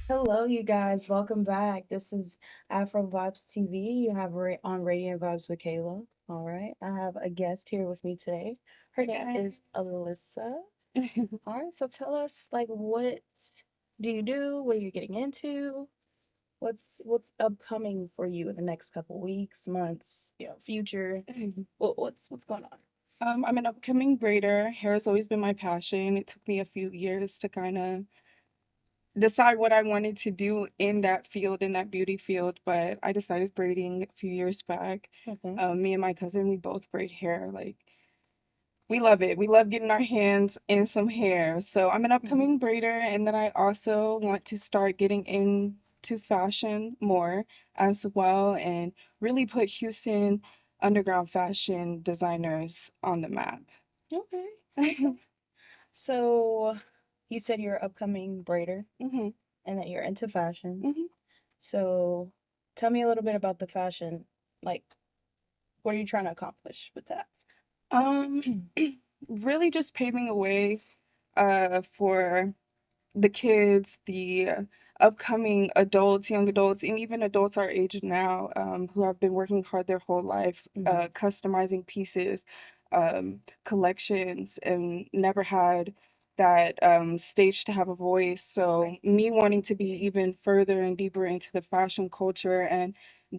Hello, you guys. Welcome back. This is Afrovibes TV. You have on Radiant Vibes with Kayla. All right. I have a guest here with me today. Her name is Alyssa. All right. So tell us, like, what do you do? What are you getting into? What's upcoming for you in the next couple weeks, months, future? What's going on? I'm an upcoming braider. Hair has always been my passion. It took me a few years to kind of decide what I wanted to do in that field, in that beauty field, but I decided braiding a few years back. Okay. Me and my cousin, we both braid hair. Like, we love it. We love getting our hands in some hair. So I'm an Mhm. upcoming braider, and then I also want to start getting into fashion more as well and really put Houston underground fashion designers on the map. Okay. Okay. So you said you're an upcoming braider hmm and that you're into fashion. hmm So tell me a little bit about the fashion. Like, what are you trying to accomplish with that? Um, really just paving a way for the kids, the upcoming adults, young adults, and even adults our age now, who have been working hard their whole life, Mhm. customizing pieces, collections, and never had that stage to have a voice. So Right. me wanting to be even further and deeper into the fashion culture and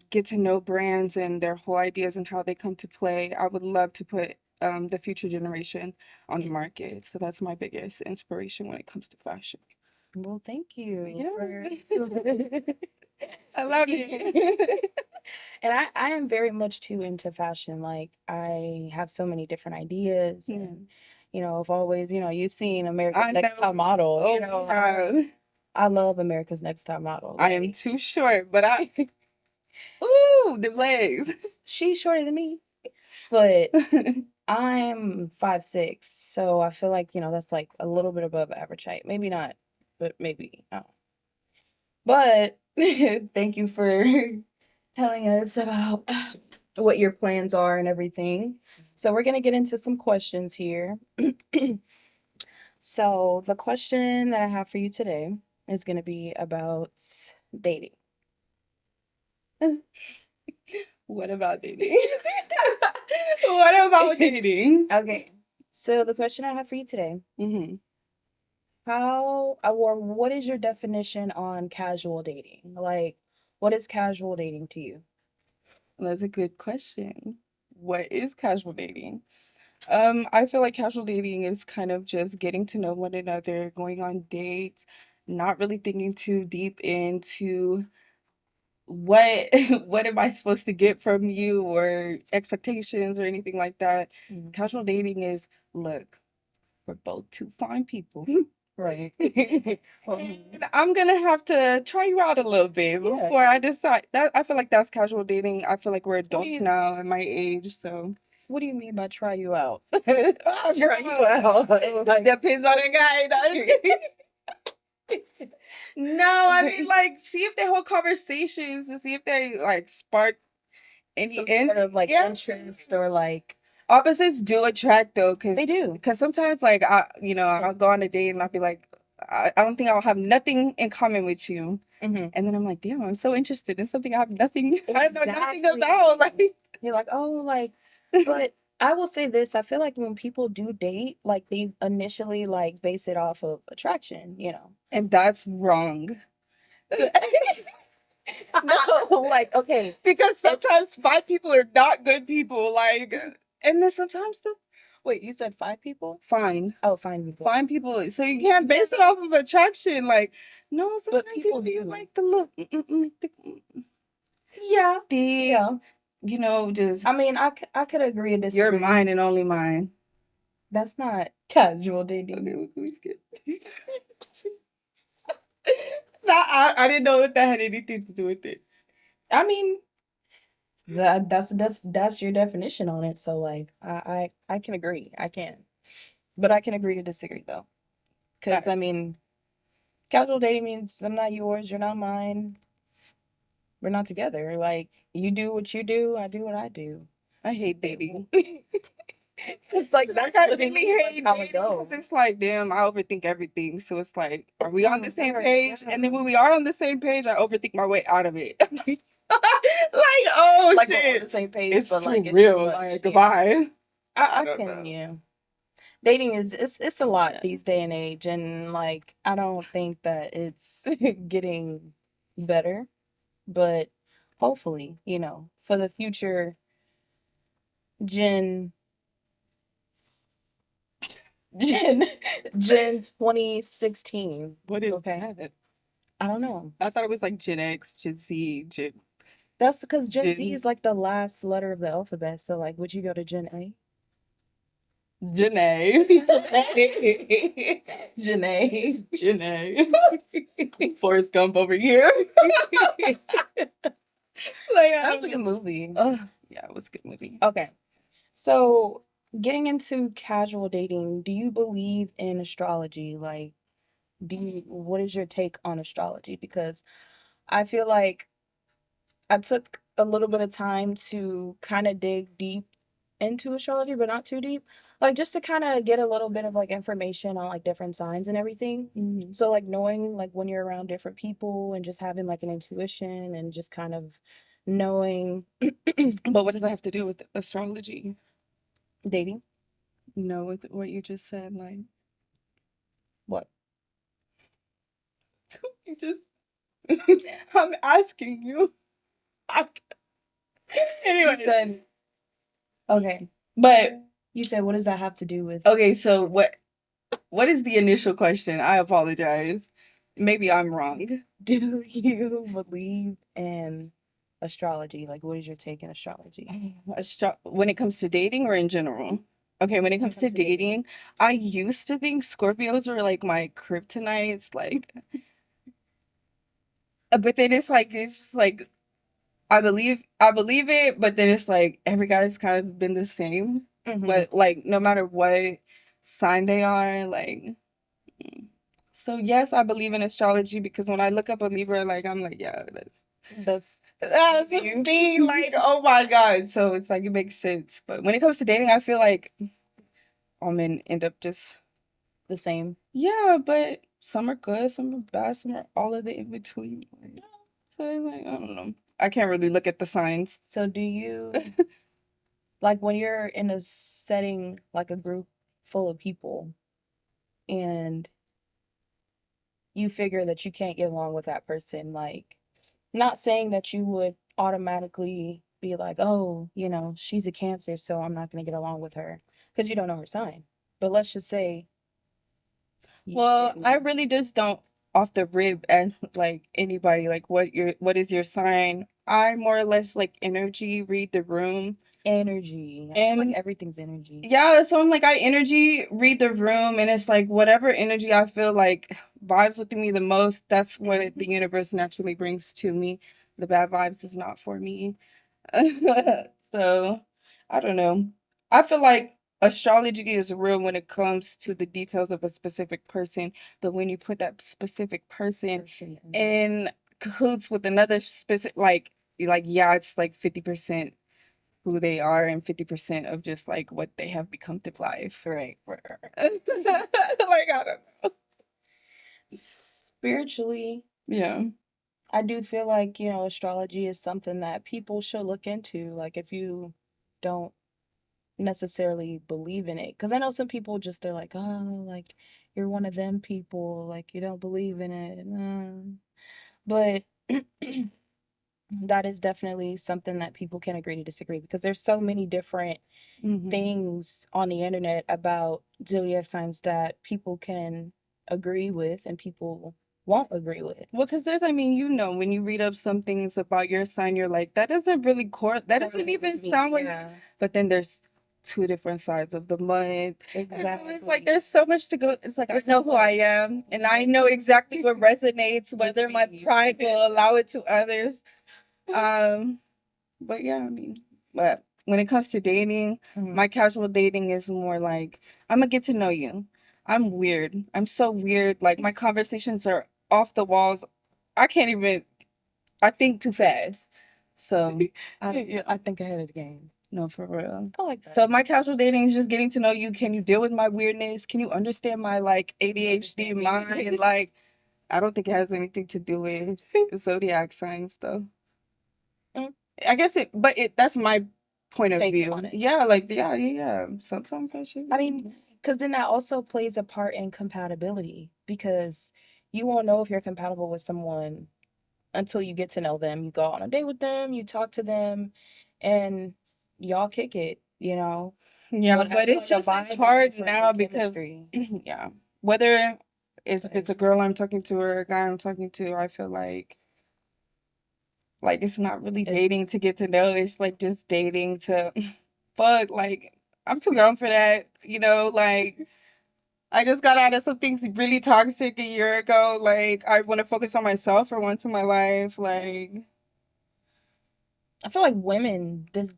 get to know brands and their whole ideas and how they come to play, I would love to put the future generation on the market. So that's my biggest inspiration when it comes to fashion. Well, thank you for Yeah. I thank love you. it. And I am very much too into fashion. Like I have so many different ideas Yeah. and I've always, you've seen America's I Next know. Top Model, Oh, wow. I love America's Next Top Model. I am Like too short, but I, ooh, the legs. she's shorter than me, but I'm 5'6", so I feel like, that's like a little bit above average height. Maybe not, but maybe. But thank you for telling us about what your plans are and everything. So we're gonna get into some questions here. So the question that I have for you today is gonna be about dating. What about dating? What about dating? Okay. So the question I have for you today, hmm how or what is your definition on casual dating? Like, what is casual dating to you? That's a good question. What is casual dating? I feel like casual dating is kind of just getting to know one another, going on dates, not really thinking too deep into what what am I supposed to get from you or expectations or anything like that. Mhm. Casual dating is, look, we're both two fine people. Right. And I'm gonna have to try you out a little bit Yeah. before I decide. That I feel like that's casual dating. I feel like we're What do adults you now at my age, so What do you mean by try you out? Try you out. Like, depends on the guy. No, I mean like see if they hold conversations to see if they like spark any some sort of like yeah. interest or like Opposites do attract though, they do. because sometimes like I'll go on a date and I'll be like I don't think I'll have nothing in common with you. Hmm. And then I'm like, damn, I'm so interested in something I have nothing I know nothing Exactly. about. Like You're like, oh, like, but I will say this, I feel like when people do date, like they initially like base it off of attraction. and that's wrong. So- no, like, okay. Because sometimes five people are not good people. Like and then sometimes the Wait, you said 5 people? fine. Oh, fine people. Fine people. So you can't base it off of attraction. Like, no, But sometimes people you do. like the look. Yeah. The Yeah. just I mean, I could agree to you're disagree. mine and only mine. That's not casual dating. Okay, we skip. I didn't know that that had anything to do with it. I mean, that's your definition on it. So like, I can agree. I can, but I can agree to disagree though, because I mean, casual dating means I'm not yours, you're not mine. We're not together. Like you do what you do, I do what I do. I hate dating. It's like that's I literally really hate how it dating because goes. it's like, damn, I overthink everything. So it's like, are It's we on the same hard, page? yeah. And then when we are on the same page, I overthink my way out of it. Like, oh Like we're on shit, the same page, it's but too like it's too real. much. Like, Yeah. goodbye. I I don't can, know. yeah. Dating is it's a lot Yeah. these day and age, and like I don't think that it's getting better, but hopefully, for the future Gen Gen Gen 2016. What is Okay. that? I don't know. I thought it was like Gen X, Gen Z, That's because Gen Z Gen is like the last letter of the alphabet. So like would you go to Gen A? Janae. Janae. Janae. Forrest Gump over here. Like, That was a good movie. Yeah, it was a good movie. Okay. So, getting into casual dating, do you believe in astrology? Like, what is your take on astrology? Because I feel like I took a little bit of time to kind of dig deep into astrology, but not too deep. Like, just to kind of get a little bit of like information on like different signs and everything. Mhm. So, like, knowing like when you're around different people and just having like an intuition and just kind of knowing But what does that have to do with astrology? dating. No, with what you just said, like What? you just I'm asking you. You Anyway, said, okay. but You said, what does that have to do with okay, so what is the initial question? I apologize. Maybe I'm wrong. do you believe in astrology? Like, what is your take in astrology? When it comes to dating or in general? Okay, when it comes to dating, I used to think Scorpios were like my kryptonites, like, but then it's just like I believe it, but then it's like every guy's kind of been the same. But like no matter what sign they are, like so yes, I believe in astrology because when I look up a Libra, like I'm like, yeah, That's that's you. me. Like, oh my God. So it's like it makes sense. But when it comes to dating, I feel like all men end up just the same. yeah, but some are good, some are bad, some are all of the in between. Like, so it's like I don't know. I can't really look at the signs. So, do you like when you're in a setting like a group full of people and you figure that you can't get along with that person, like, not saying that you would automatically be like, oh, she's a Cancer, so I'm not going to get along with her because you don't know her sign. But let's just say, Well, I really just don't off the rib as like anybody like what is your sign? I more or less like energy read the room. energy. I feel like And everything's energy. yeah, so I'm like I energy read the room and it's like whatever energy I feel like vibes with me the most, that's what the universe naturally brings to me. The bad vibes is not for me. So, I don't know. I feel like astrology is real when it comes to the details of a specific person, but when you put that specific person in cahoots with another specific, like yeah, it's like 50% who they are and 50% of just like what they have become through life. Right. Like I don't know. Spiritually, Yeah. I do feel like, astrology is something that people should look into. Like, if you don't necessarily believe in it. Because I know some people just, they're like, oh, like, you're one of them people. Like, you don't believe in it. But that is definitely something that people can agree to disagree because there's so many different things on the internet about zodiac signs that people can agree with and people won't agree with. Well, because I mean, when you read up some things about your sign, you're like, that doesn't really that doesn't even sound like. Yeah. But then there's two different sides of the month. Exactly. It's like there's so much to go. It's like I know who I am, and I know exactly what resonates, whether my pride will allow it to others. But yeah, I mean, but when it comes to dating, my casual dating is more like I'm gonna get to know you. I'm weird. I'm so weird. Like my conversations are off the walls. I can't even. I think too fast. So I think ahead of the game. No, for real. I like that. So my casual dating is just getting to know you. Can you deal with my weirdness? Can you understand my like ADHD mind? Like, I don't think it has anything to do with zodiac signs, though. I guess that's my point of Take view. on it. Yeah, like, yeah. Sometimes I should. I mean, because then that also plays a part in compatibility because you won't know if you're compatible with someone until you get to know them. You go on a date with them, you talk to them, and y'all kick it, you know? Yeah, But I but feel it's like a just vibe it's is hard different now than because chemistry. yeah, whether if But it's a girl I'm talking to or a guy I'm talking to, I feel like it's not really dating to get to know. It's like just dating to fuck. Like I'm too young for that, you know. Like I just got out of something really toxic a year ago. Like I want to focus on myself for once in my life. Like I feel like women, there's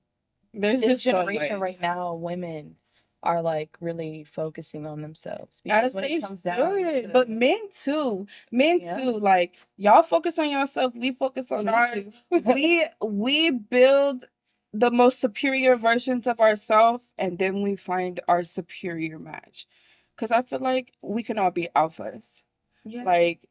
this just so generation much. right now, women are like really focusing on themselves because As when they it comes down should, to, but men too. Men yeah, too. Like y'all focus on yourself, we focus on me ours. too. We build the most superior versions of ourselves, and then we find our superior match. Cause I feel like we can all be alphas. Yeah. Like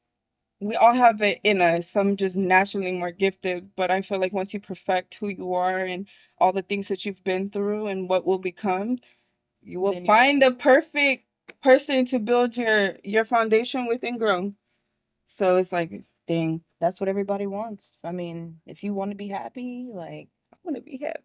we all have it in us. Some just naturally more gifted, but I feel like once you perfect who you are and all the things that you've been through and what will become, you will Then find the perfect person to build your foundation with and grow. So it's like, dang, that's what everybody wants. I mean, if you want to be happy, like, I want to be happy.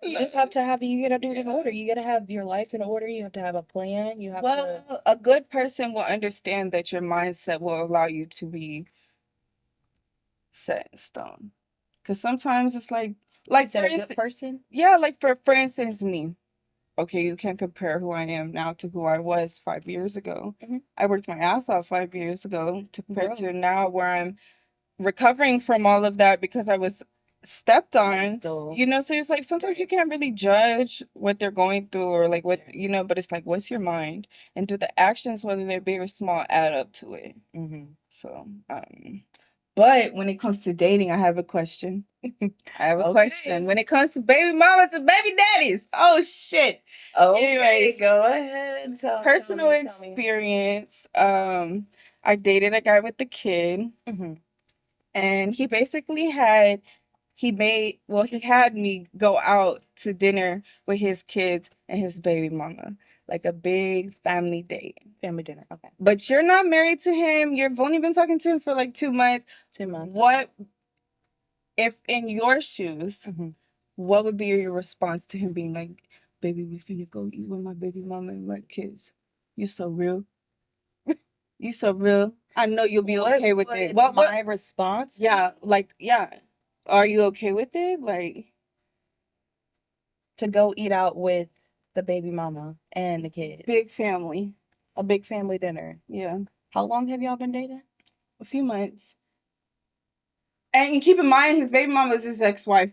you just have to have, you gotta do it in order. You gotta have your life in order. You have to have a plan. You have to. Well, a good person will understand that your mindset will allow you to be set in stone. Because sometimes it's like You said for a good instance, person? yeah, like for instance, me. Okay, you can't compare who I am now to who I was 5 years ago. Mhm. I worked my ass off 5 years ago to compare to Bro. now where I'm recovering from all of that because I was stepped on. So, You know, so it's like sometimes you can't really judge what they're going through or like what, you know, but it's like, what's your mind? And do the actions, whether they're big or small, add up to it? So, but when it comes to dating, I have a question. I have a question. When it comes to baby mamas and baby daddies, oh shit. okay, Anyways, go ahead. personal experience. I dated a guy with a kid, and he basically he had me go out to dinner with his kids and his baby mama, like a big family date. Family dinner. Okay. But you're not married to him. You've only been talking to him for like 2 months. 2 months. What if in your shoes? What would be your response to him being like, "Baby, we finna go eat with my baby mama and my kids. You so real. You so real. I know you'll be okay with it." What my response? Yeah, like yeah. Are you okay with it? Like To go eat out with the baby mama and the kids. big family. A big family dinner. Yeah. How long have y'all been dating? A few months. And keep in mind his baby mama is his ex-wife.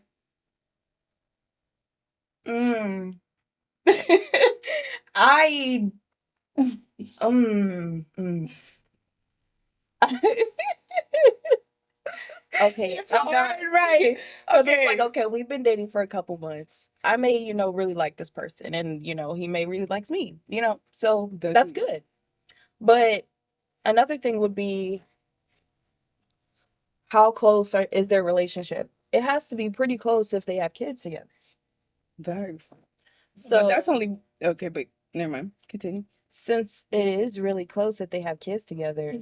I okay, It's I'm not hard, right. because it's like, okay, we've been dating for a couple months. I may, really like this person, and he may really likes me, so that's good. But another thing would be, how close is their relationship? It has to be pretty close if they have kids together. Very. So but that's only okay, but never mind. Continue. Since it is really close if they have kids together,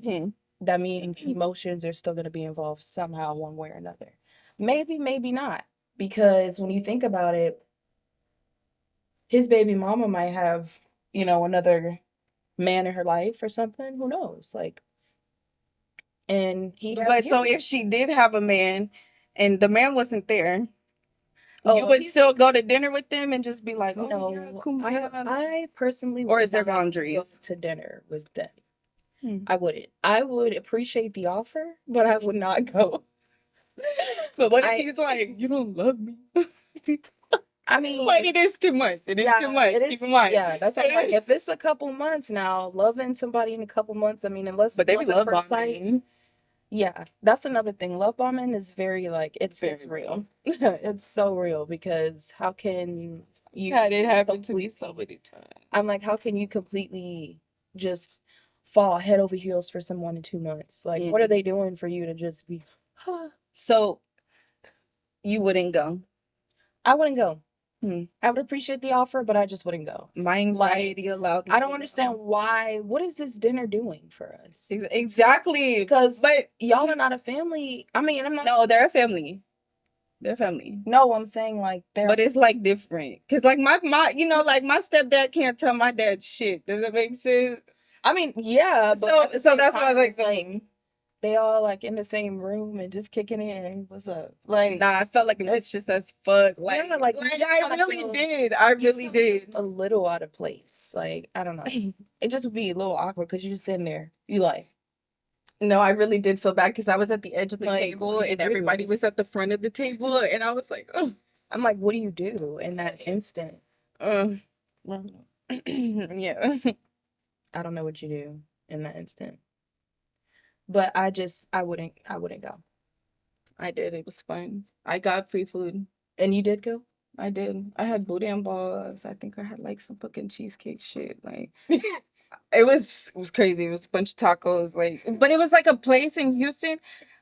that means emotions are still going to be involved somehow, one way or another. Maybe, maybe not. Because when you think about it, his baby mama might have, another man in her life or something. Who knows? Like, and But so if she did have a man and the man wasn't there, oh, you would still go to dinner with them and just be like, oh, no, yeah, kumbaya. I personally or would is there not boundaries? go to dinner with them. I wouldn't. I would appreciate the offer, but I would not go. But what if he's like, you don't love me? I mean, but it is 2 months. It is 2 months. Keep in mind. Yeah, that's like if it's a couple months now, loving somebody in a couple months. I mean, unless but they love love at first sight. Yeah, that's another thing. Love bombing is very like it's Very real. It's so real because how can you Had it happen to me so many times. I'm like, how can you completely just fall head over heels for someone in 2 months? Like, what are they doing for you to just be? So you wouldn't go? I wouldn't go. Hmm. I would appreciate the offer, but I just wouldn't go. My anxiety allowed me I to don't understand why. What is this dinner doing for us? Exactly. Because But y'all are not a family. I mean, I'm not. no, they're a family. They're family. No, I'm saying like they're. But it's like different. Cause like my like my stepdad can't tell my dad shit. Does it make sense? I mean, yeah, but So that's why I it's like they all like in the same room and just kicking in. What's up? Like, nah, I felt like a mistress as fuck. Like, yeah, like I really did. I really did. a little out of place. Like, I don't know. It just would be a little awkward because you're just sitting there. You like, No, I really did feel bad because I was at the edge of the Like, table what do you and everybody do? was at the front of the table, and I was like, oh, I'm like, what do you do in that instant? yeah. I don't know what you do in that instant. But I wouldn't go. I did. It was fun. I got free food. And you did go? I did. I had boudin balls. I think I had like some fucking cheesecake shit. Like it was crazy. It was a bunch of tacos. Like, but it was like a place in Houston.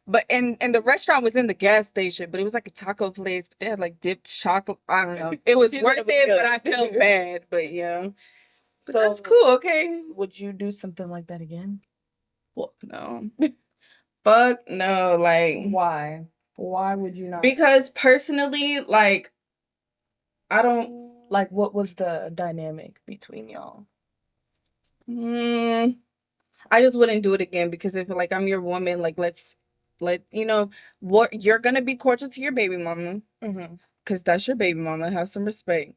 But and the restaurant was in the gas station, but it was like a taco place. But they had like dipped chocolate. I don't know. It was worth it, but I felt bad. But yeah. But So that's cool. Okay. would you do something like that again? Well, no. Fuck no. Like Why? Why would you not? because personally, like I don't. Like, what was the dynamic between y'all? I just wouldn't do it again because if like I'm your woman, like let what you're gonna be cordial to your baby mama because that's your baby mama. Have some respect,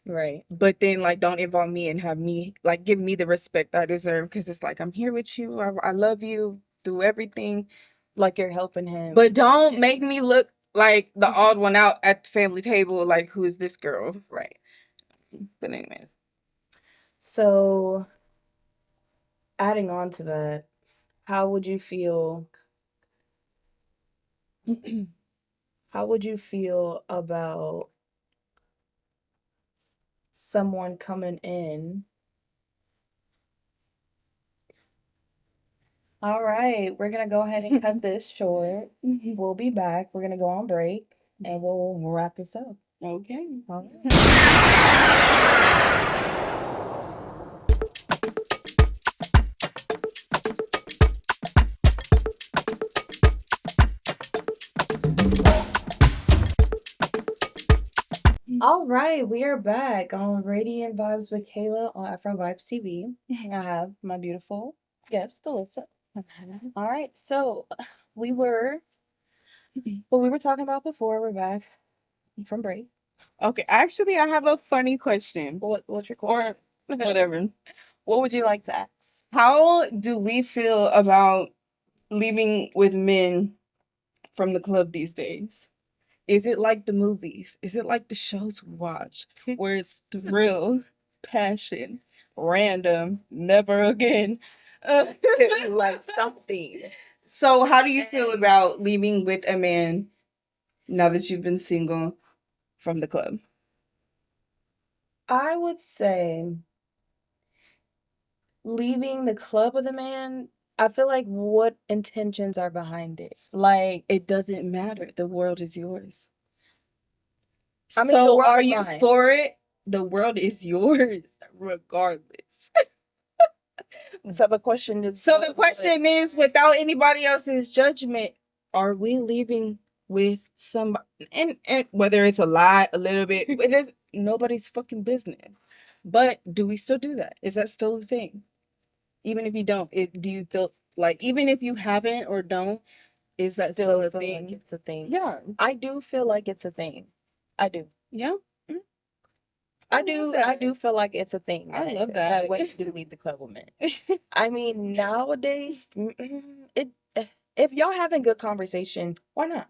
Right. but then like don't involve me and have me like give me the respect I deserve because it's like I'm here with you. I love you through everything, Like you're helping him. but don't make me look like the odd one out at the family table. Like who is this girl? Right. But anyways, So, adding on to that, how would you feel? How would you feel about someone coming in? All right, we're gonna go ahead and cut this short. We'll be back. We're gonna go on break and we'll wrap this up. okay. All right. All right, we are back on Radiant Vibes with Kayla on Afrovibes TV. I have my beautiful guest, Alyssa. All right, so we were what we were talking about before. We're back from break. Okay, actually, I have a funny question. What's your question? Or whatever. What would you like to ask? How do we feel about leaving with men from the club these days? Is it like the movies? Is it like the shows we watch where it's thrill, passion, random, never again? Like something. So, how do you feel about leaving with a man now that you've been single from the club? I would say leaving the club with a man, I feel like what intentions are behind it? Like, It doesn't matter. The world is yours. I mean, the So, world are is you mine. for it? The world is yours, regardless. So the question is, Without anybody else's judgment, are we leaving with somebody? And whether it's a lie, a little bit, it is nobody's fucking business. But do we still do that? Is that still a thing? Even if you don't, do you feel like even if you haven't or don't, is that still a feel thing? like it's a thing. Yeah. I do feel like it's a thing. I do. Yeah. I do feel like it's a thing. I love that. That way to do leave the club with men. I mean, nowadays, if y'all having good conversation, why not?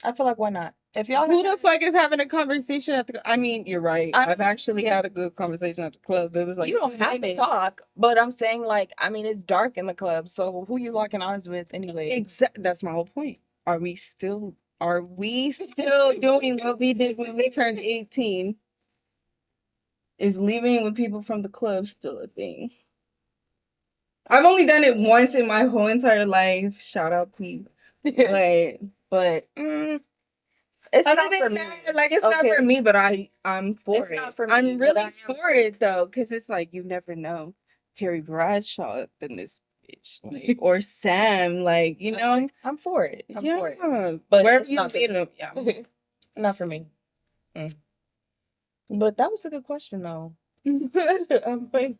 I feel like why not? If y'all Who the fuck is having a conversation at the? I mean, you're right. I've actually had a good conversation at the club. It was like you don't have to talk, but I'm saying like I mean it's dark in the club, so who you locking eyes with anyway? That's my whole point. Are we still doing what we did when we turned 18? Is leaving with people from the club still a thing? I've only done it once in my whole entire life. Shout out, Pete. But it's other not than for me. that, like it's not for me, but I'm for It's it. not for me, I'm but I really am for it though, because it's like you never know. Carrie Bradshaw up in this bitch, like, or Sam, like you know. I'm for it. I'm for it. But But wherever it's you not for meet me. them, yeah. Not for me. But that was a good question though. I'm like,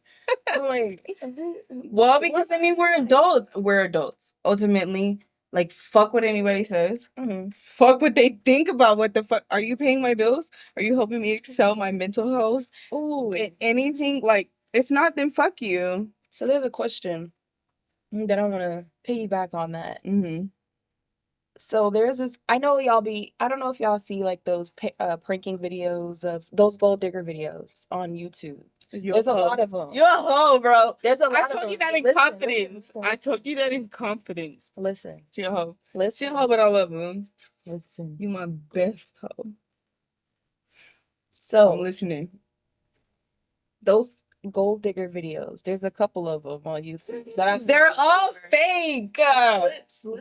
Well, because I mean we're adults. We're adults. Ultimately, like fuck what anybody says. Fuck what they think about what the fuck. Are you paying my bills? Are you helping me excel my mental health? ooh. Anything like if not, then fuck you. So there's a question that I want to piggyback on that. So there's this. I know y'all be. I don't know if y'all see like those pranking videos of those gold digger videos on YouTube. There's a lot of them. You're a hoe, bro. There's a lot I of told them. you that in Listen, confidence. listen, I told you that in confidence. Listen. She a hoe. She Listen. a hoe, but I love him. Listen. You my best hoe. So I'm listening. those gold digger videos. There's a couple of them on YouTube that I've seen. They're all fake.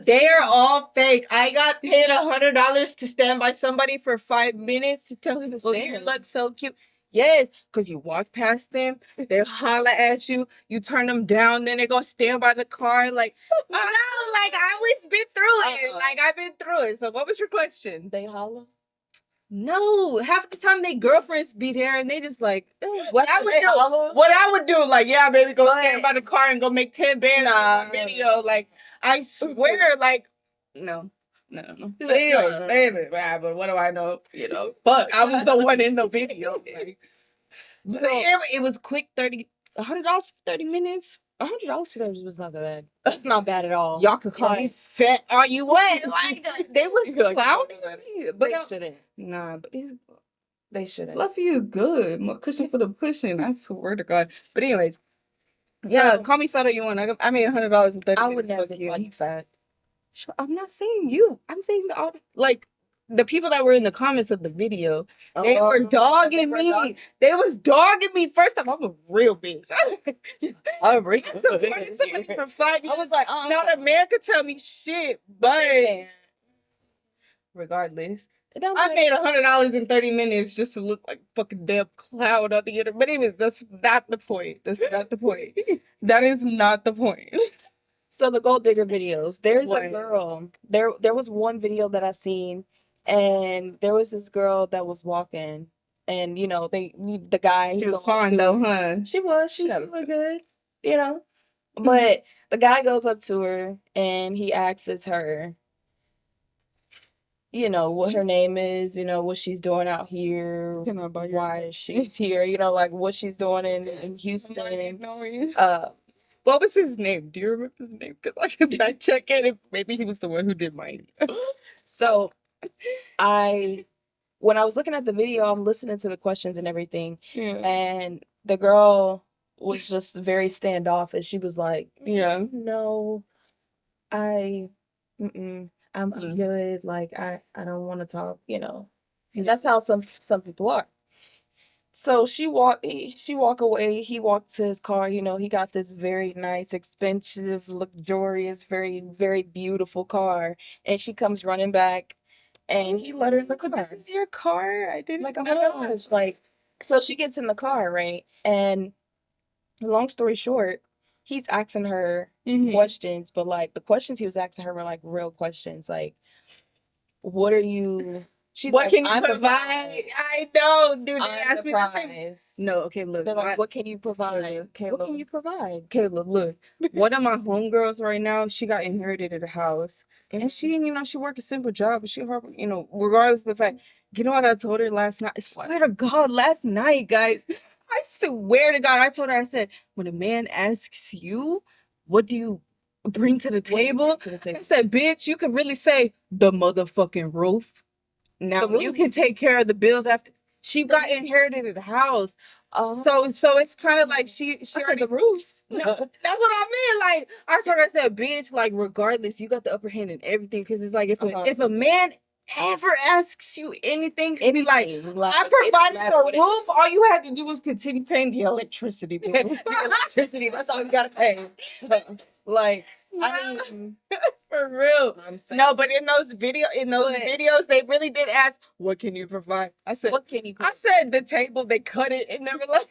They're all fake. I got paid $100 to stand by somebody for 5 minutes to tell him, "Oh, you look so cute." Yes, because you walk past them, they holler at you, you turn them down, then they go stand by the car. Like, no, like I always been through it. Like I've been through it. So what was your question? They holler. No, half the time they girlfriends be there and they just like what I would do, like, yeah, baby, go stand by the car and go make 10 bands on video. Like, I swear, like, no. But anyway, baby, but what do I know? You know, but I was the one in the video. Like, so it was quick, $100 for 30 minutes. $100 for those was not that bad. That's not bad at all. Y'all could call me fat. Are you what? Like they was clowning me, but they shouldn't. Nah, but they shouldn't. Fluffy is good. More cushion for the pushing. I swear to God. But anyways, yeah, call me fat all you want. I made $100 in 30 minutes. I would never call you fat. I'm not saying you. I'm saying the people that were in the comments of the video, they were dogging me. They was dogging me. First off, I'm a real bitch. I'm real. I supported somebody for 5 years. I was like, not a man could tell me shit. But regardless, I made $100 in 30 minutes just to look like fucking damn cloud on the internet. But anyways, that's not the point. That's not the point. That is not the point. So the gold digger videos. There's a girl. There was one video that I seen, and there was this girl that was walking, and you know the guy. She was fine though, huh? She was. She looked good, you know. But the guy goes up to her and he asks her, you know, what her name is, you know, what she's doing out here, why she's here, you know, like what she's doing in Houston. What was his name? Do you remember his name? Because I can fact check it. If maybe he was the one who did mine. So, when I was looking at the video, I'm listening to the questions and everything, and the girl was just very standoffish. She was like, no, I'm good. Like, I don't want to talk, you know. And that's how some people are. So she walk away. He walked to his car. You know, he got this very nice, expensive, luxurious, very, very beautiful car. And she comes running back, and he let her in the car. This is your car? I didn't like, oh my gosh. Like, so she gets in the car, right? And long story short, he's asking her questions, but like the questions he was asking her were like real questions. Like, what are you... She's what like, can you provide? I know, dude. They asked me the same. No, okay, look. They're like, what can you provide? What can you provide? Caleb, look. One of my homegirls right now, she got inherited at a house. And she, you know, she worked a simple job, but she hard, you know, regardless of the fact. You know what I told her last night? I swear to God, last night, guys. I swear to God, I told her, I said, when a man asks you, what do you bring to the table? I said, bitch, you could really say the motherfucking roof. Now you can take care of the bills after. She got inherited the house. So it's kind of like she already the roof. no, that's what I mean. Like I told her, I said, bitch, like regardless, you got the upper hand in everything. Cause it's like if a man ever asks you anything, be like, I provided the roof. All you had to do was continue paying the electricity bill. The electricity, that's all you gotta pay. Like, I mean, for real. I'm saying. No, but in those videos, they really did ask, what can you provide? I said, What can you I said the table, they cut it, and they were like,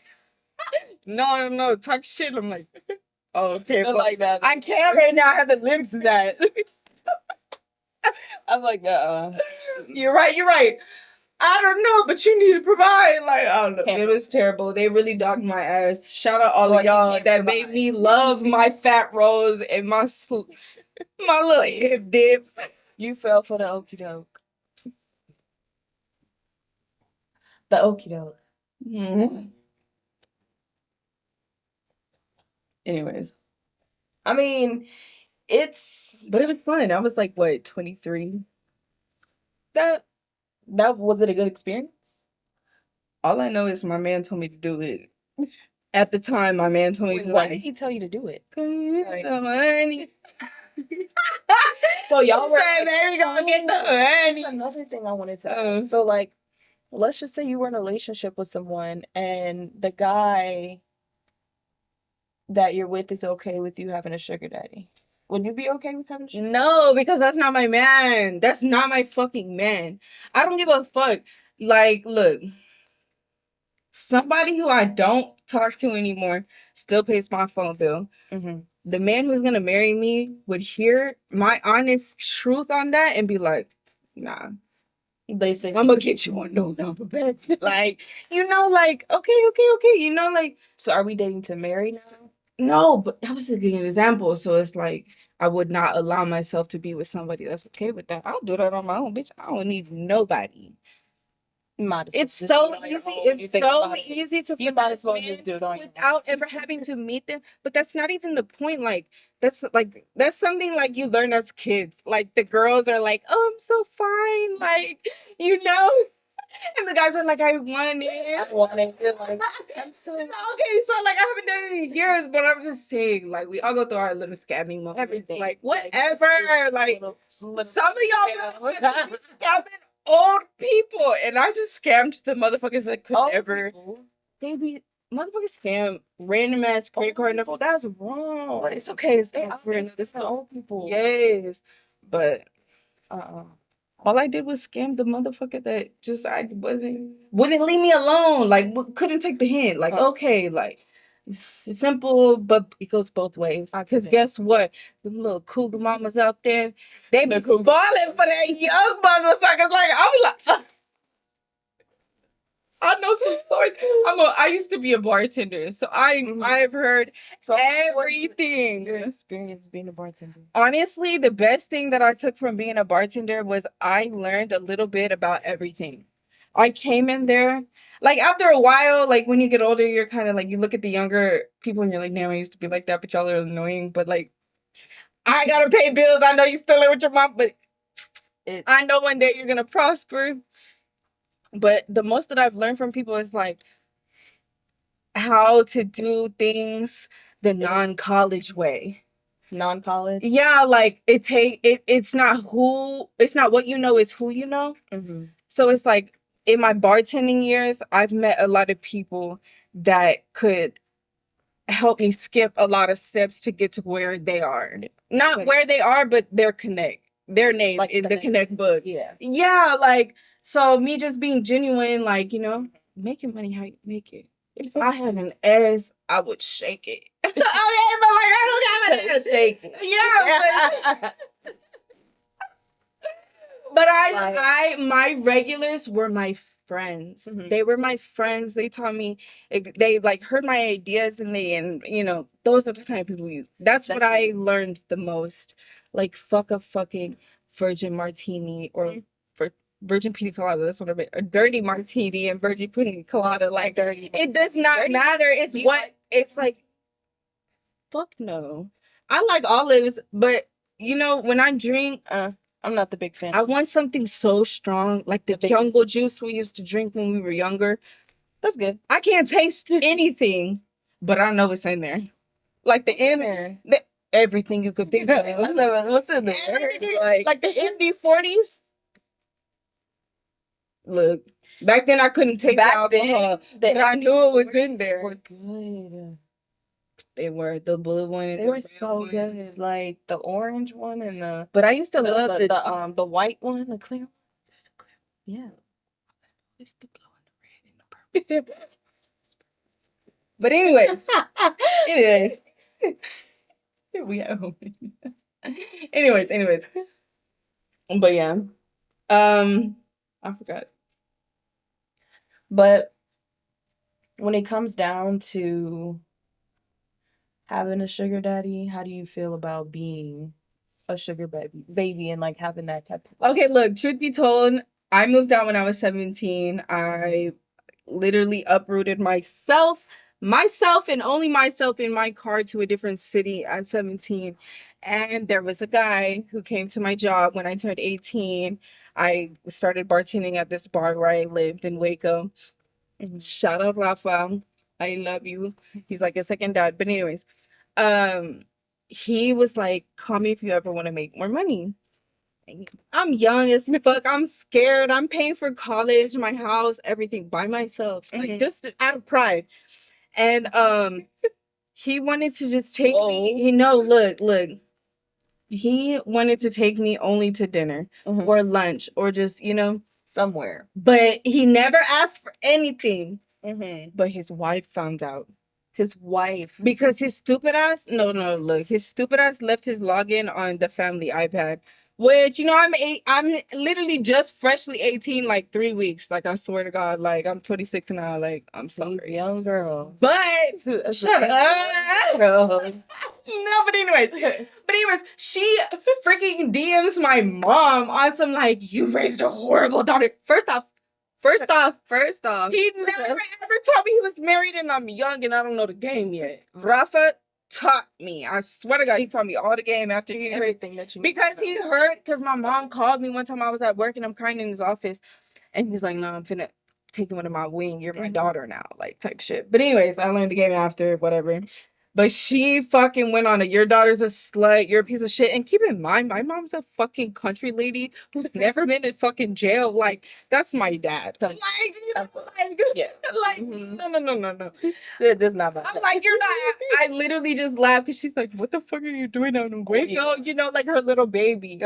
no, talk shit. I'm like, oh, okay. But like that. I can't right now. I have the lips to that. I'm like, You're right. I don't know, but you need to provide. Like, I don't know. It was terrible. They really dogged my ass. Shout out all of y'all that made me love my fat rolls and my little hip dips. You fell for the okie doke. The okie doke. Mm-hmm. Anyways, I mean, but it was fun. I was like, what, 23? That was it a good experience? All I know is my man told me to do it. At the time, my man told me to why did he tell you to do it? Get the money. So y'all were saying, "Baby, gonna get the money." That's another thing I wanted to ask. So like, let's just say you were in a relationship with someone and the guy that you're with is okay with you having a sugar daddy. Would you be okay with having a sugar daddy? No, because that's not my man. That's not my fucking man. I don't give a fuck. Like, look, somebody who I don't talk to anymore still pays my phone bill. Mm-hmm. The man who's gonna marry me would hear my honest truth on that and be like, nah. They say, I'm gonna get you on no number back. Like, like, okay, like. So are we dating to marry now? No, but that was a good example. So it's like, I would not allow myself to be with somebody that's okay with that. I'll do that on my own, bitch. I don't need nobody. It's so easy. It's so easy to you might as well just do it on without ever having to meet them. But that's not even the point. That's something like you learn as kids. Like the girls are like, oh, I'm so fine. Like, and the guys are like, I want it. I want it. You're like, I'm so okay. So like, I haven't done it in years, but I'm just saying, like, we all go through our little scamming moments. Everything. Like whatever. Like some of y'all scamming old people, and I just scammed the motherfuckers that could ever. They be motherfuckers scam random ass credit card numbers. That's wrong. But it's okay. It's the old people. Yes, but all I did was scam the motherfucker that just wouldn't leave me alone. Like couldn't take the hint. Like okay, like it's simple, but it goes both ways. Because guess what? The little cougar mamas out there, they be falling for that young motherfuckers. Like I was like, I know some stories. I used to be a bartender, so I've heard everything. Your experience being a bartender. Honestly, the best thing that I took from being a bartender was I learned a little bit about everything. I came in there, like after a while, like when you get older, you're kind of like, you look at the younger people and you're like, damn, I used to be like that, but y'all are annoying. But like, I gotta pay bills. I know you still live with your mom, but I know one day you're gonna prosper. But the most that I've learned from people is like how to do things the non-college way. Non-college? Yeah, like it's not what you know, it's who you know. Mm-hmm. So it's like in my bartending years, I've met a lot of people that could help me skip a lot of steps to get to where they are. Not where they are, but their name like in the connect book. Yeah. Yeah, like, so me just being genuine, like, making money how you make it. If I had an ass, I would shake it. Okay, but like, I don't have an ass. Shake it. Yeah. But my regulars were my friends. Mm-hmm. They were my friends. They taught me, they like heard my ideas and those are the kind of people that's what I learned the most. Like, fuck a fucking virgin martini or virgin pina colada. That's what I meant. A dirty martini and virgin pina colada. Like, dirty. It does not matter. It's it's like, fuck no. I like olives, but when I drink, I'm not the big fan. I want something so strong, like the jungle juice we used to drink when we were younger. That's good. I can't taste anything, but I know it's in there. Like everything you could think of. What's in there? Like the MD-40s. Look, back then I couldn't taste alcohol, but I knew it was in there. Were good. They were the blue one. They were so good, like the orange one and the. But I used to love the white one, the clear one. There's a clear one. Yeah. There's the blue and the red and the purple. But anyways, we at home. anyways. But yeah, I forgot. But when it comes down to having a sugar daddy, how do you feel about being a sugar baby and like having that type of... Okay, look, truth be told, I moved out when I was 17. I literally uprooted myself and only myself in my car to a different city at 17. And there was a guy who came to my job when I turned 18. I started bartending at this bar where I lived in Waco. Shout out Rafa. I love you. He's like a second dad. But anyways, he was like, call me if you ever want to make more money. I'm young as fuck. I'm scared. I'm paying for college, my house, everything by myself. Like just out of pride. And he wanted to just take me. Look. He wanted to take me only to dinner or lunch or just, somewhere. But he never asked for anything. But his wife found out. His wife. Because his stupid ass, his stupid ass left his login on the family iPad. Which, I'm literally just freshly 18, like 3 weeks. Like, I swear to God, like, I'm 26 now. Like, I'm sorry. Young girl. But, shut up. No, but anyways, she freaking DMs my mom on some, like, you raised a horrible daughter. First off, he never ever told me he was married and I'm young and I don't know the game yet. Rafa taught me. I swear to God, he taught me all the game after he heard everything that you... Because he heard, because my mom called me one time I was at work and I'm crying in his office. And he's like, no, I'm finna take him under my wing. You're my daughter now, like type shit. But anyways, I learned the game after, whatever. But she fucking went on your daughter's a slut, you're a piece of shit. And keep in mind, my mom's a fucking country lady who's never been in fucking jail. Like, that's my dad. No. It does not matter. I'm like, you're not. I literally just laughed because she's like, what the fuck are you doing out in Waco? Like her little baby.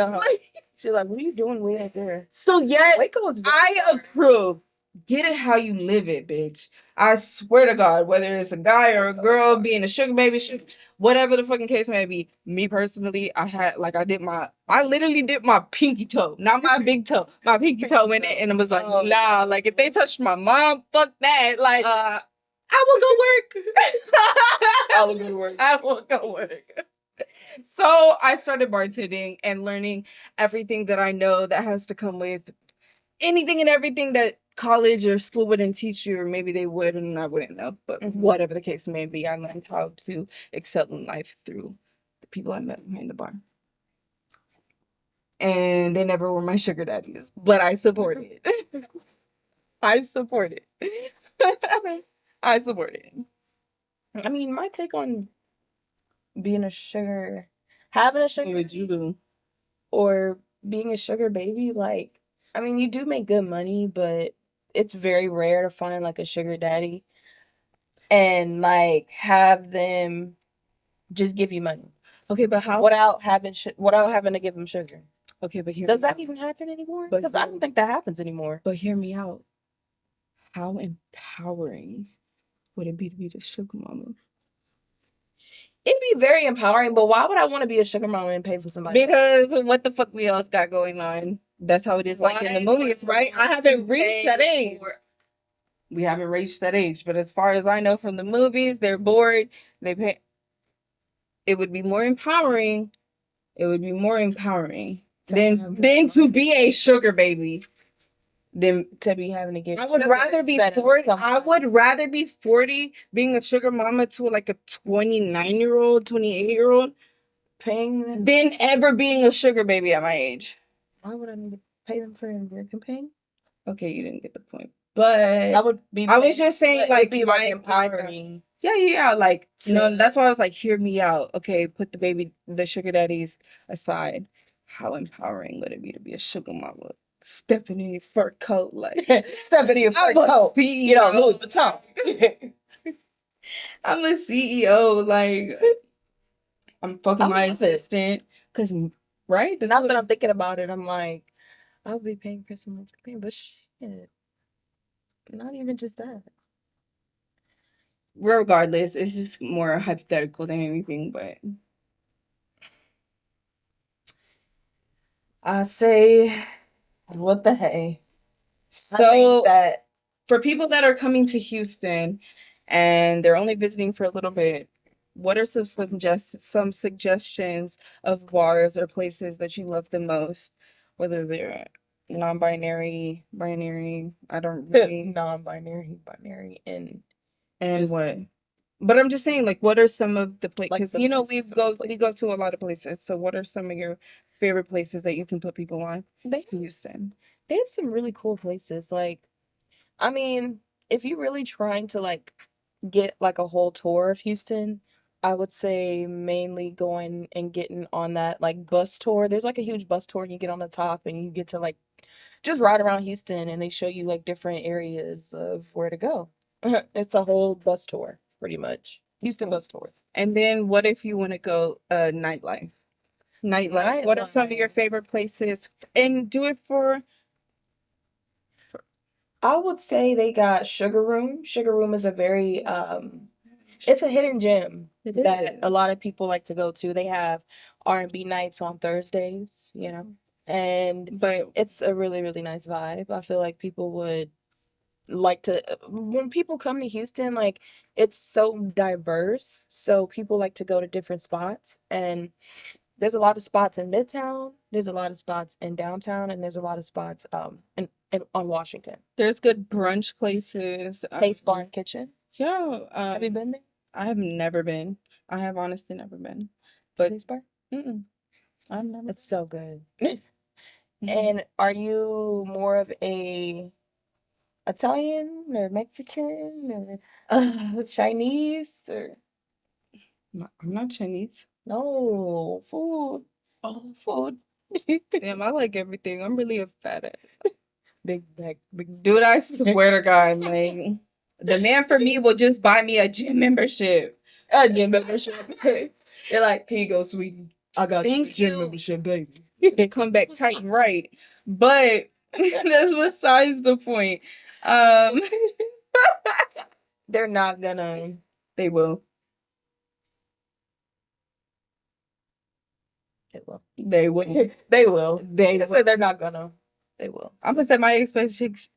She's like, what are you doing way out there? So yeah, Waco is I approve. Get it how you live it, bitch. I swear to God, whether it's a guy or a girl being a sugar baby, whatever the fucking case may be. Me personally, I literally did my pinky toe, not my big toe, my pinky toe in it, and it was like, nah, like if they touched my mom, fuck that. Like, I will go work. I will go work. So I started bartending and learning everything that I know that has to come with anything and everything that college or school wouldn't teach you, or maybe they would and I wouldn't know. But whatever the case may be, I learned how to excel in life through the people I met behind the bar. And they never were my sugar daddies, but I support it. I support it. I support it. I mean, my take on having a sugar or being a sugar baby, like, I mean, you do make good money, but it's very rare to find like a sugar daddy and like have them just give you money. Okay, but how? Without having to give them sugar. Okay, but does that even happen anymore? Because I don't think that happens anymore. But hear me out. How empowering would it be to be the sugar mama? It'd be very empowering, but why would I want to be a sugar mama and pay for somebody? Because what the fuck we else got going on? That's how it is, like in the movies, right? I haven't reached that age. We haven't reached that age, but as far as I know from the movies, they're bored. They pay. It would be more empowering. Than to be a sugar baby. Than to be having to get. I would rather be 40. I would rather be 40 being a sugar mama to like a 29-year-old, 28-year-old, paying them, than ever being a sugar baby at my age. Why would I need to pay them for your campaign? Okay, you didn't get the point. But I would be. I was just saying, like, be like empowering. yeah. Like, no, that's why I was like, hear me out. Okay, put the sugar daddies aside. How empowering would it be to be a sugar mama? Stepping in your fur coat, like Stepping in your fur coat. You know, Louis Vuitton. I'm a CEO. Like, I'm fucking my assistant. Cause, right? Now that I'm thinking about it, I'm like, I'll be paying for someone's campaign, but shit, not even just that. Regardless, it's just more hypothetical than anything, but I say, what the hey? so that for people that are coming to Houston and they're only visiting for a little bit, what are some suggestions of bars or places that you love the most, whether they're non-binary, binary, I don't really Non-binary, binary, and just what? But I'm just saying, like, what are some of the places? Because Like you know places, we go to a lot of places. So what are some of your favorite places that you can put people on to Houston? They have some really cool places. Like, I mean, if you're really trying to like get like a whole tour of Houston, I would say mainly going and getting on that like bus tour. There's like a huge bus tour and you get on the top and you get to like just ride around Houston and they show you like different areas of where to go. It's a whole bus tour, pretty much. Houston bus tour. And then what if you want to go nightlife? Nightlife. What are some of your favorite places? And do it for I would say they got Sugar Room. Sugar Room is a very it's a hidden gem that a lot of people like to go to. They have R&B nights on Thursdays, you know. But it's a really really nice vibe. I feel like people would like to when people come to Houston, like it's so diverse. So people like to go to different spots and there's a lot of spots in Midtown, there's a lot of spots in downtown, and there's a lot of spots in on Washington. There's good brunch places. Taste Bar and Kitchen. Yeah. Have you been there? I have never been. I have honestly never been. But Taste Bar? I've never. It's so good. And are you more of a Italian or Mexican or Chinese or I'm not Chinese. no food? Oh, food. Damn, I like everything. I'm really a fat ass. Big back, big Dude, I swear to God, like the man for me will just buy me a gym membership. A gym membership. They're like, here you go, sweetie. I got you a gym membership, baby. Come back tight and right. But that's besides the point. They're not gonna. They will. They will. They will. They will. They I said they're not gonna. They will. I'm gonna set my expectations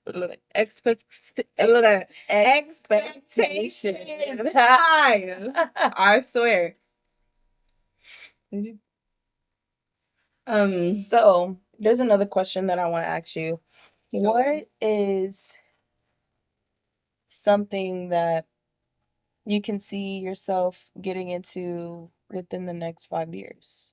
high. I swear. So there's another question that I want to ask you. What is something that you can see yourself getting into within the next 5 years?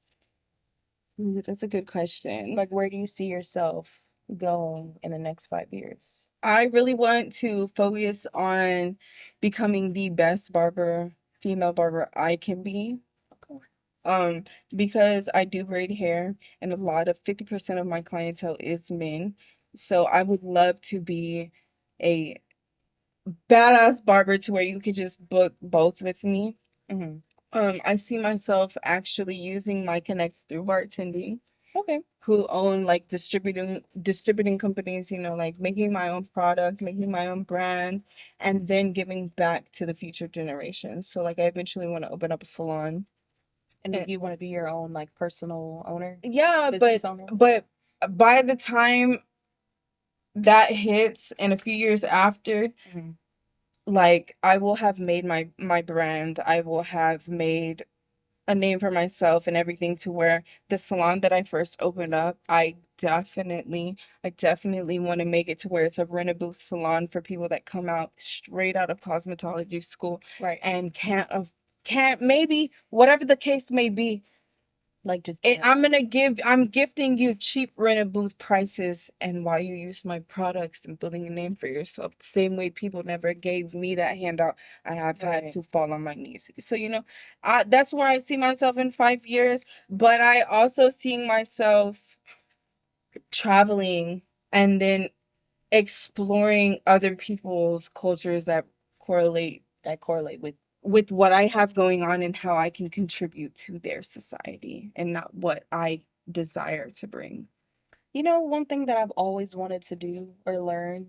Ooh, that's a good question. Like, where do you see yourself going in the next 5 years? I really want to focus on becoming the best female barber I can be. Because I do braid hair and a lot of 50% of my clientele is men. So I would love to be a badass barber to where you could just book both with me. I see myself actually using my connects through bartending. Okay. Who own like distributing companies, you know, like making my own products, making my own brand, and then giving back to the future generations. So like I eventually want to open up a salon. And you want to be your own like personal owner? Yeah, owner? But by the time that hits and a few years after, like I will have made my brand. I will have made a name for myself and everything to where the salon that I first opened up, I definitely want to make it to where it's a rent-a-booth salon for people that come out straight out of cosmetology school, right? And can't maybe whatever the case may be, Like just And I'm gifting you cheap rented booth prices, and while you use my products and building a name for yourself, the same way people never gave me that handout, I have had Right. to fall on my knees. So, you know, that's where I see myself in 5 years, but I also seeing myself traveling and then exploring other people's cultures that correlate with what I have going on and how I can contribute to their society and not what I desire to bring. You know, one thing that I've always wanted to do or learn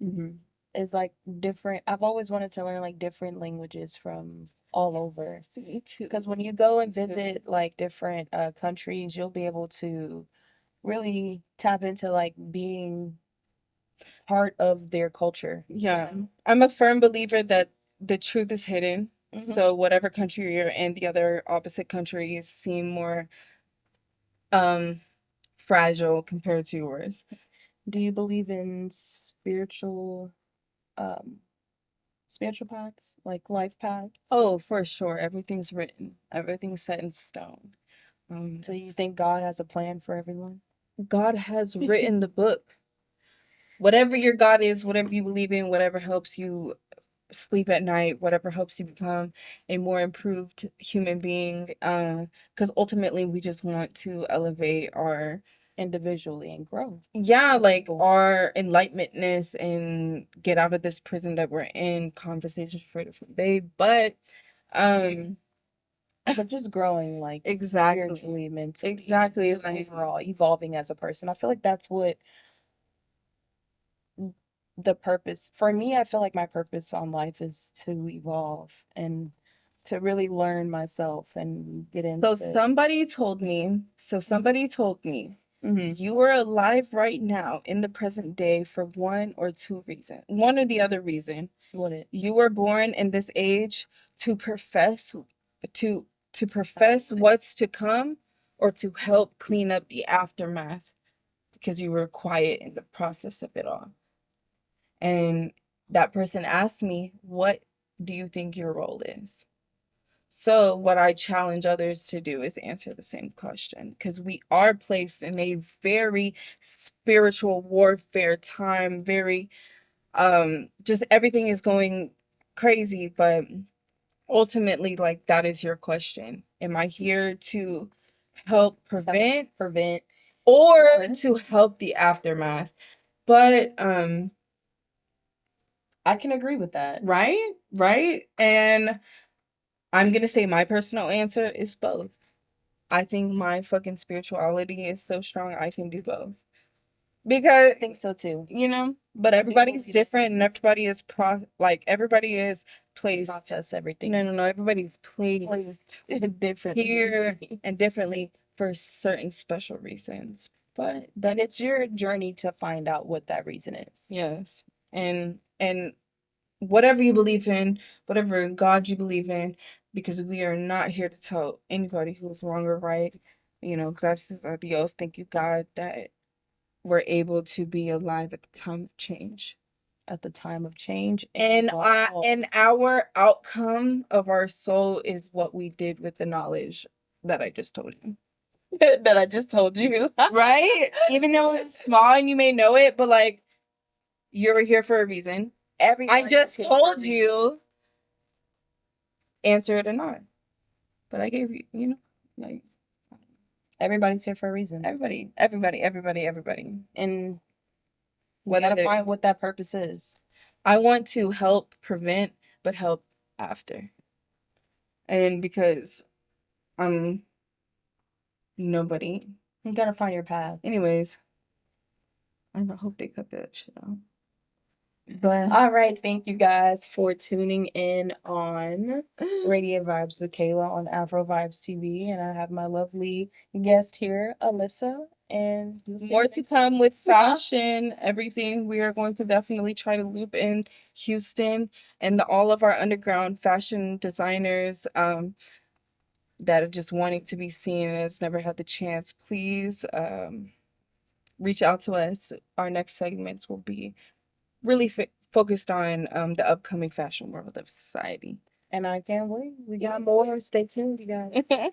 Mm-hmm. is like different. I've always wanted to learn like different languages from all over. Me too. Because when you go and visit like different countries, you'll be able to really tap into like being part of their culture. Yeah. I'm a firm believer that the truth is hidden. Mhm. So whatever country you're in, the other opposite countries seem more um fragile compared to yours. Do you believe in um spiritual paths, like life paths? Oh, for sure. Everything's written. Everything's set in stone. So you think God has a plan for everyone? God has written the book. Whatever your God is, whatever you believe in, whatever helps you sleep at night, whatever helps you become a more improved human being. Because ultimately we just want to elevate our Individually and grow. yeah, as like people. our enlightenmentness and get out of this prison that we're in, conversations for a different day. But But just growing like exactly. spiritually, mentally, Exactly. just overall evolving as a person. I feel like that's what the purpose for me. I feel like my purpose on life is to evolve and to really learn myself and get So into. somebody told me, Mhm. you are alive right now in the present day for one or two reasons. One or the other reason. What it? You were born in this age to profess to profess what's to come or to help clean up the aftermath because you were quiet in the process of it all. And that person asked me, "What do you think your role is?" So, what I challenge others to do is answer the same question because we are placed in a very spiritual warfare time, very just everything is going crazy, but ultimately like that is your question. Am I here to help Prevent. or to help the aftermath? But I can agree with that. right? And I'm going to say my personal answer is both. I think my fucking spirituality is so strong I can do both. Because I think so too. you know, but everybody's different and everybody is everybody is placed. Not just everything. No. Everybody's placed Differently. here and differently for certain special reasons. But Then it's your journey to find out what that reason is. yes. And whatever you believe in, whatever God you believe in, because we are not here to tell anybody who's wrong or right. You know, gracias a Dios, thank you God that we're able to be alive at the time of change. At the time of change. And our outcome of our soul is what we did with the knowledge that I just told you. that I just told you. Right? Even though it's small and you may know it, but like you're here for a reason. I just told you answer it or not. But I gave you, you know, like Everybody's here for a reason. everybody. And We gotta find what that purpose is. I want to help prevent, but help after. And because I'm nobody. You gotta find your path. Anyways, I hope they cut that shit out. But all right, thank you guys for tuning in on Radio Vibes with Kayla on Afrovibes TV, and I have my lovely guest here, Alyssa, and more to come with fashion, everything. We are going to definitely try to loop in Houston and all of our underground fashion designers that are just wanting to be seen and has never had the chance. Please reach out to us. Our next segments will be really focused on the upcoming fashion world of society. And I can't wait. We got more. Stay tuned, you guys.